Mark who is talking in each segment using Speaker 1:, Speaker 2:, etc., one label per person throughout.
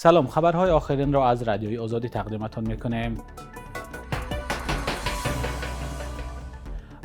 Speaker 1: سلام، خبرهای آخرین را از رادیوی آزادی تقدیمتان میکنیم.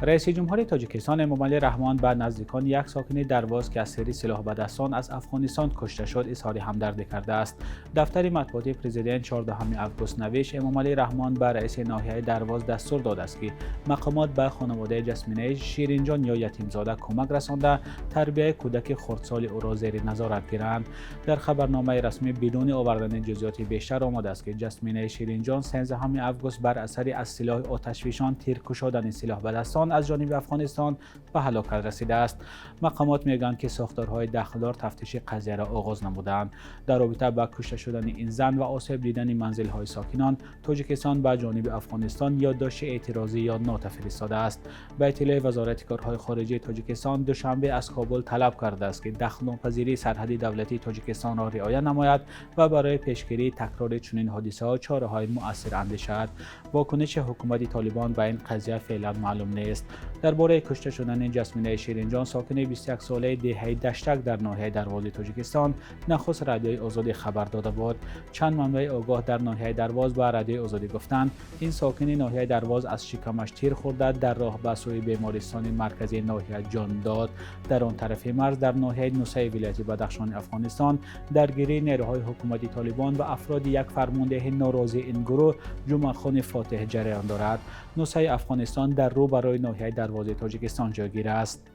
Speaker 1: رئیس جمهوری تاجیکستان امامعلی رحمان به نزدیکان یک ساکن درواز که از سری سلاح به دستان از افغانستان کشته شد اظهار همدردی کرده است. دفتر مطبوعاتی پرزیدنت 14 آگوست نوشت امامعلی رحمان به رئیس ناحیه درواز دستور داده است که مقامات به خانواده جسمینه شیرینجان یا یتیمزاده کمک رسانده تربیت کودک خردسال او را زیر نظارت گیرند. در خبرنامه رسمی بدون آوردن جزئیات بیشتر آمده است که جسمینه شیرینجان 13 آگوست بر اثر از سلاح آتشفشان تیرکشادن سلاح به دستان از جانب افغانستان به هلاکت رسیده است. مقامات میگویند که ساختارهای داخلدار تفتیش قضیه را آغاز نمودند. در رابطه با کشته شدن این زن و آسیب دیدن منزل‌های ساکنان، تاجیکستان به جانب افغانستان یادداشت اعتراضی یا نوت فرستاده است. به اطلاع وزارت کارهای خارجه تاجیکستان دوشنبه از کابل طلب کرده است که دخل‌ناپذیری سرحدی دولتی تاجیکستان را رعایت نماید و برای پیشگیری تکرار چنین حادثه‌ها چاره‌های مؤثر اندیشد. واکنش حکومت طالبان به این قضیه فعلا معلوم نیست. درباره کشته شدن جسمینه شیرینجان ساکن 21 ساله دهه دشتک در ناحیه درواز تاجیکستان نخست رادیوی آزادی خبر داده بود. چند منبع آگاه در ناحیه درواز به رادیوی آزادی گفتند این ساکن ناحیه درواز از شکمش تیر خورده در راه به سوی بیمارستان مرکزی ناحیه جان داد. در آن طرف مرز در ناحیه نوسه ولایت بدخشان افغانستان درگیری نیروهای حکومتی طالبان و افراد یک فرمانده ناراضی این گروه جمعه خان فاتح جریان دارد. نوسه افغانستان در رو برای ناحیه درواز تاجیکستان جاگیر است.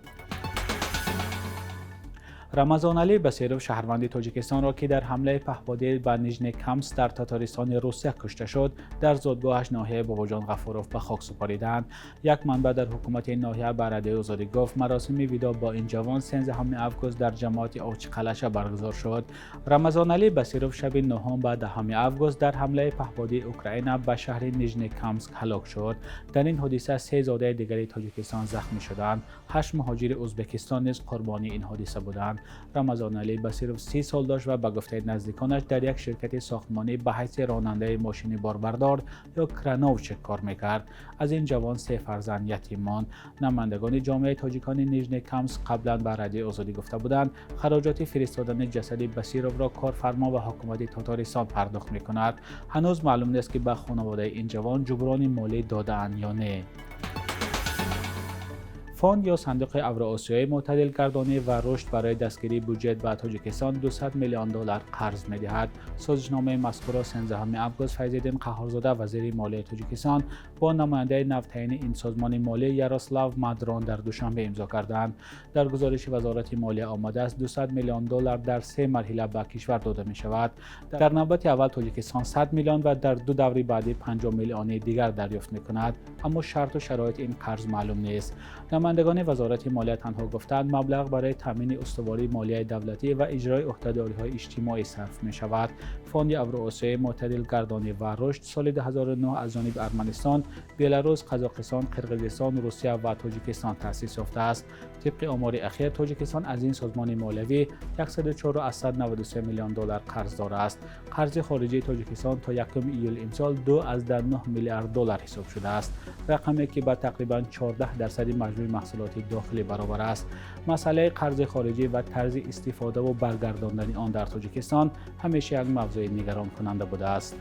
Speaker 1: رمضان علی بسیروف شهروند تاجیکستان را که در حمله پهپادی به نیژنی کمس در تاتارستان روسیه کشته شد در زادگاهش ناحیه باباجان غفوروف به خاک سپاریدند. یک منبع در حکومت این ناحیه به رادیوی آزادی گفت مراسم ویدا با این جوان 13 آگوست در جماعت آوچقلشه برگزار شد. رمضان علی بسیروف شب 9 به 10 آگوست در حمله پهپادی اوکراین به شهر نیژنی کمسک هلاک شد. در این حادثه 3 زاده دیگری تاجیکستان زخمی شدند. 8 مهاجر ازبکستان نیز قربانی این حادثه بودند. رمضان علی بسیروف 30 سال داشت و به گفته نزدیکانش در یک شرکت ساختمانی به حیث راننده ماشین باربردار یا کرانووچ کار میکرد. از این جوان 3 فرزند یتیم ماند. نمایندگان جامعه تاجیکان نیژنی کمسک قبلا به رادیوی آزادی گفته بودند خراجات فرستادن جسد بسیروف را کارفرما و حکومت تاتارستان پرداخت میکند. هنوز معلوم نیست که به خانواده این جوان جبران مالی داده‌اند یا نه. فاند یا صندوق اوراسیایی معتدل گردانی و رشد برای دستگیری بودجه به تاجیکستان 200 میلیون دلار قرض می‌دهد. سازشنامه مذکور را 13 آگوست فیض‌الدین قهارزاده وزیر مالیه تاجیکستان با نماینده نوتین این سازمان مالی یاروسلاو مادران در دوشنبه امضا کردند. در گزارش وزارت مالیه آمده است 200 میلیون دلار در 3 مرحله به کشور داده می‌شود. در نوبت اول تاجیکستان 100 میلیون و در 2 دوره بعدی 50 میلیون دیگر دریافت می‌کند، اما شرط و شرایط این قرض معلوم نیست. نمایندگان وزارت مالیه تنها گفتند مبلغ برای تامین استواری مالیه دولتی و اجرای عهدهداری‌های اجتماعی صرف می‌شود. فاند اوراسیایی معتدل گردانی و رشد سال 2009 از جانب ارمنستان، بلاروس، قزاقستان، قرقیزستان، روسیه و تاجیکستان تأسیس یافته است. طبق آمار اخیر تاجیکستان از این سازمان مالیوی 104.93 میلیون دلار قرضدار است. قرض خارجی تاجیکستان تا 1 ایول امسال 2.9 میلیارد دلار حساب شده است، رقمی که به تقریباً 14% مجموع محصولات داخلی برابر است. مسئله قرض خارجی و طرز استفاده و برگرداندن آن در تاجیکستان همیشه یک موضوع نگران کننده بوده است.